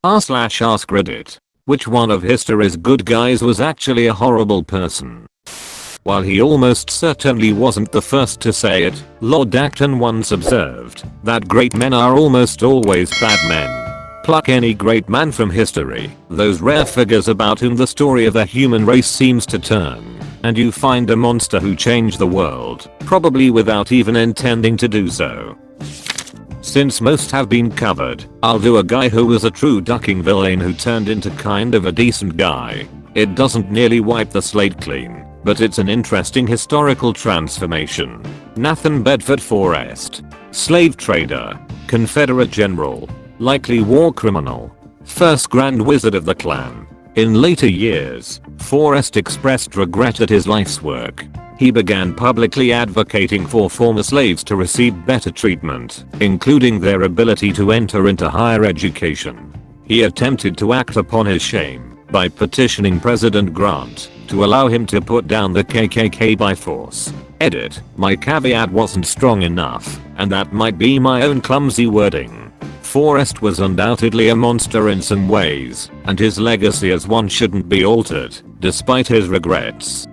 r/Askreddit. Which one of history's good guys was actually a horrible person? While he almost certainly wasn't the first to say it, Lord Acton once observed that great men are almost always bad men. Pluck any great man from history, those rare figures about whom the story of the human race seems to turn, and you find a monster who changed the world, probably without even intending to do so. Since most have been covered, I'll do a guy who was a true ducking villain who turned into kind of a decent guy. It doesn't nearly wipe the slate clean, but it's an interesting historical transformation. Nathan Bedford Forrest. Slave trader. Confederate general. Likely war criminal. First Grand Wizard of the Klan. In later years, Forrest expressed regret at his life's work. He began publicly advocating for former slaves to receive better treatment, including their ability to enter into higher education. He attempted to act upon his shame by petitioning President Grant to allow him to put down the KKK by force. Edit, my caveat wasn't strong enough, and that might be my own clumsy wording. Forrest was undoubtedly a monster in some ways, and his legacy as one shouldn't be altered, despite his regrets.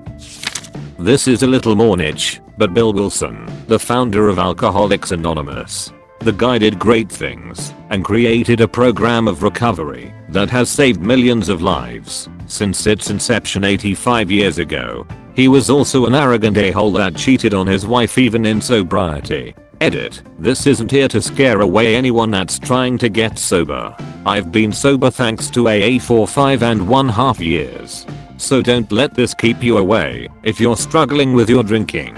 This is a little more niche, but Bill Wilson, the founder of Alcoholics Anonymous. The guy did great things and created a program of recovery that has saved millions of lives since its inception 85 years ago. He was also an arrogant a-hole that cheated on his wife even in sobriety. Edit, this isn't here to scare away anyone that's trying to get sober. I've been sober thanks to AA for 5.5 years. So don't let this keep you away if you're struggling with your drinking.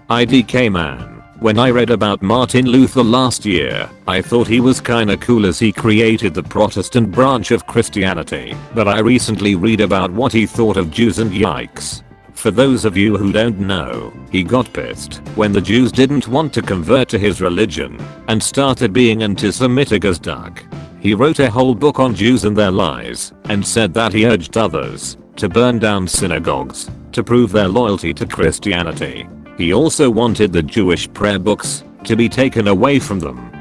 IDK man. When I read about Martin Luther last year, I thought he was kinda cool as he created the Protestant branch of Christianity, but I recently read about what he thought of Jews and yikes. For those of you who don't know, he got pissed when the Jews didn't want to convert to his religion and started being anti-Semitic as duck. He wrote a whole book on Jews and their lies and said that he urged others to burn down synagogues to prove their loyalty to Christianity. He also wanted the Jewish prayer books to be taken away from them.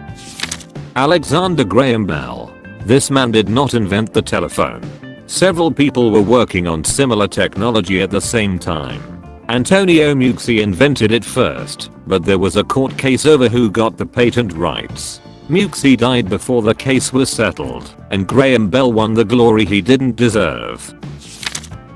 Alexander Graham Bell. This man did not invent the telephone. Several people were working on similar technology at the same time. Antonio Meucci invented it first, but there was a court case over who got the patent rights. Meucci died before the case was settled, and Graham Bell won the glory he didn't deserve.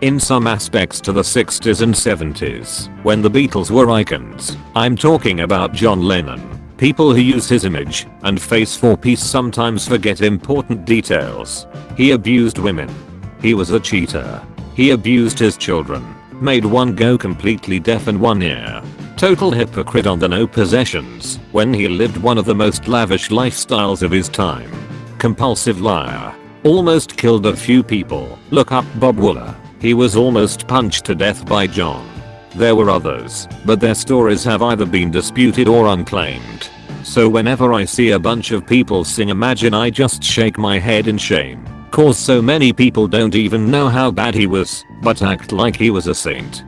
In some aspects to the 60s and 70s, when the Beatles were icons, I'm talking about John Lennon. People who use his image and face for peace sometimes forget important details. He abused women. He was a cheater. He abused his children. Made one go completely deaf in one ear. Total hypocrite on the no possessions when he lived one of the most lavish lifestyles of his time. Compulsive liar. Almost killed a few people. Look up Bob Wooler. He was almost punched to death by John. There were others, but their stories have either been disputed or unclaimed. So whenever I see a bunch of people sing Imagine, I just shake my head in shame. Cause so many people don't even know how bad he was, but act like he was a saint.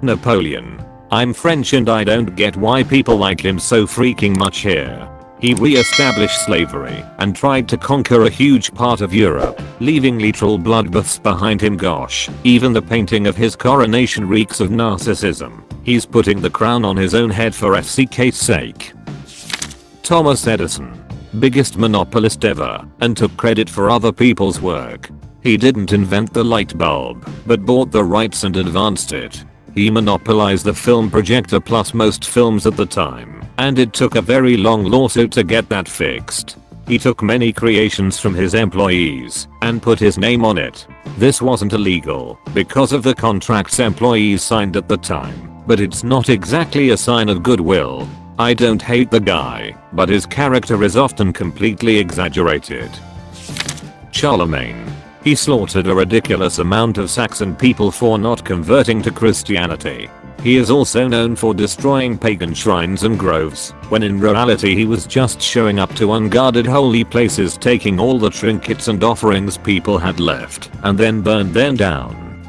Napoleon. I'm French and I don't get why people like him so freaking much here. He re-established slavery and tried to conquer a huge part of Europe, leaving literal bloodbaths behind him. Gosh, even the painting of his coronation reeks of narcissism. He's putting the crown on his own head for FCK's sake. Thomas Edison. Biggest monopolist ever, and took credit for other people's work. He didn't invent the light bulb, but bought the rights and advanced it. He monopolized the film projector plus most films at the time, and it took a very long lawsuit to get that fixed. He took many creations from his employees and put his name on it. This wasn't illegal because of the contracts employees signed at the time, but it's not exactly a sign of goodwill. I don't hate the guy, but his character is often completely exaggerated. Charlemagne. He slaughtered a ridiculous amount of Saxon people for not converting to Christianity. He is also known for destroying pagan shrines and groves, when in reality he was just showing up to unguarded holy places, taking all the trinkets and offerings people had left, and then burned them down.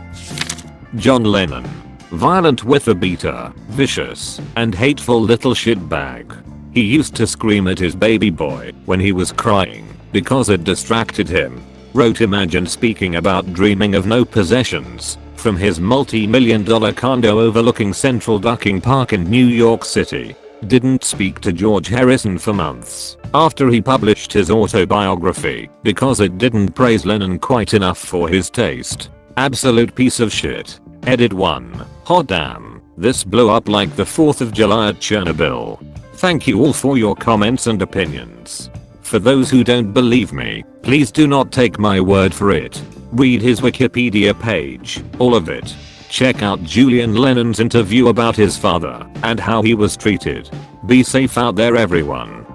John Lennon. Violent with a beater, vicious, and hateful little shitbag. He used to scream at his baby boy when he was crying. because it distracted him. Wrote imagine speaking about dreaming of no possessions from his multi-million-dollar condo overlooking Central Ducking Park in New York City. Didn't speak to George Harrison for months after he published his autobiography because it didn't praise Lennon quite enough for his taste. Absolute piece of shit. Edit 1. Hot damn. This blew up like the 4th of July at Chernobyl. Thank you all for your comments and opinions. For those who don't believe me, please do not take my word for it. Read his Wikipedia page, all of it. Check out Julian Lennon's interview about his father and how he was treated. Be safe out there everyone.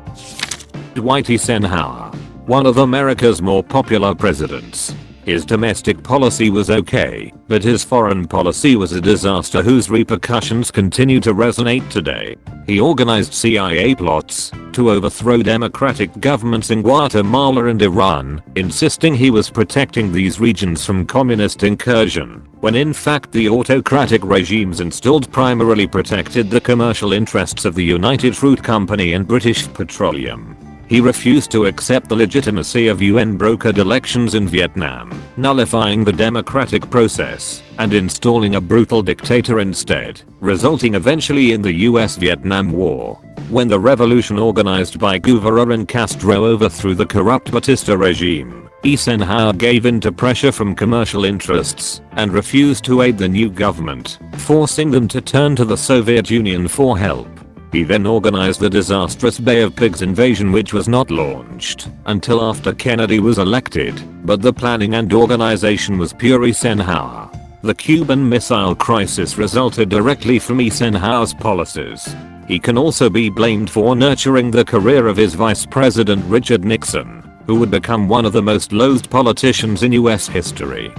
Dwight Eisenhower. One of America's more popular presidents. His domestic policy was okay, but his foreign policy was a disaster whose repercussions continue to resonate today. He organized CIA plots to overthrow democratic governments in Guatemala and Iran, insisting he was protecting these regions from communist incursion, when in fact the autocratic regimes installed primarily protected the commercial interests of the United Fruit Company and British Petroleum. He refused to accept the legitimacy of UN-brokered elections in Vietnam, nullifying the democratic process and installing a brutal dictator instead, resulting eventually in the US-Vietnam War. When the revolution organized by Guevara and Castro overthrew the corrupt Batista regime, Eisenhower gave in to pressure from commercial interests and refused to aid the new government, forcing them to turn to the Soviet Union for help. He then organized the disastrous Bay of Pigs invasion, which was not launched until after Kennedy was elected, but the planning and organization was pure Eisenhower. The Cuban Missile Crisis resulted directly from Eisenhower's policies. He can also be blamed for nurturing the career of his vice president Richard Nixon, who would become one of the most loathed politicians in US history.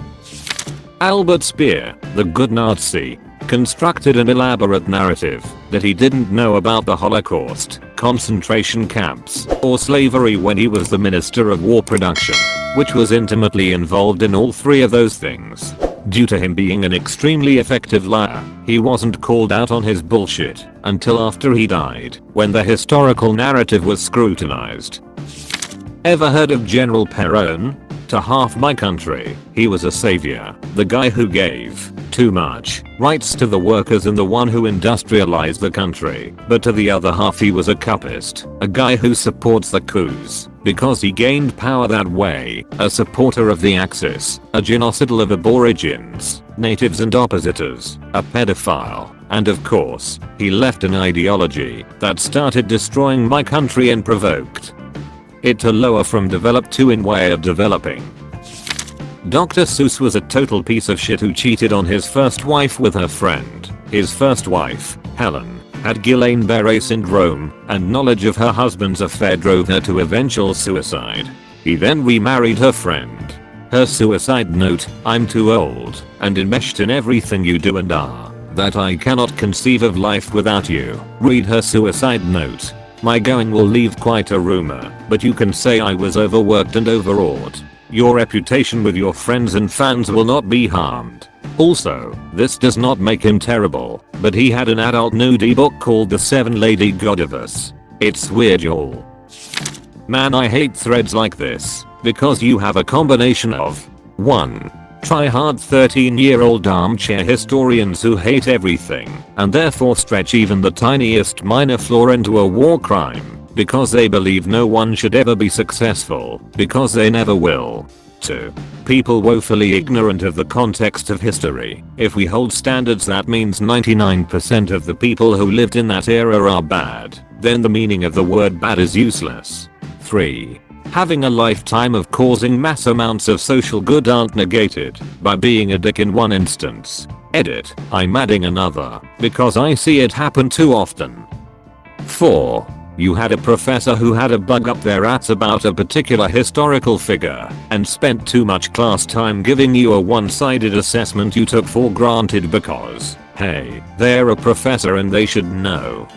Albert Speer, the good Nazi, constructed an elaborate narrative that he didn't know about the Holocaust, concentration camps, or slavery when he was the Minister of War Production, which was intimately involved in all three of those things. Due to him being an extremely effective liar, he wasn't called out on his bullshit until after he died, when the historical narrative was scrutinized. Ever heard of General Perón? To half my country, he was a savior, the guy who gave too much rights to the workers and the one who industrialized the country, but to the other half he was a cupist, a guy who supports the coups because he gained power that way, a supporter of the Axis, a genocidal of aborigines, natives and oppositors, a pedophile, and of course, he left an ideology that started destroying my country and provoked it to lower from developed to in way of developing. Dr. Seuss was a total piece of shit who cheated on his first wife with her friend. His first wife, Helen, had Guillain-Barré syndrome, and knowledge of her husband's affair drove her to eventual suicide. He then remarried her friend. Her suicide note, "I'm too old and enmeshed in everything you do and are, that I cannot conceive of life without you." Read her suicide note. "My going will leave quite a rumor, but you can say I was overworked and overawed. Your reputation with your friends and fans will not be harmed." Also, this does not make him terrible, but he had an adult nude ebook called The Seven Lady Godivas. It's weird, y'all. Man, I hate threads like this, because you have a combination of 1. Try-hard 13-year-old armchair historians who hate everything and therefore stretch even the tiniest minor flaw into a war crime because they believe no one should ever be successful because they never will. 2. People woefully ignorant of the context of history. If we hold standards that means 99% of the people who lived in that era are bad, then the meaning of the word bad is useless. 3. Having a lifetime of causing mass amounts of social good aren't negated by being a dick in one instance. Edit, I'm adding another, because I see it happen too often. 4. You had a professor who had a bug up their ass about a particular historical figure and spent too much class time giving you a one-sided assessment you took for granted because, hey, they're a professor and they should know.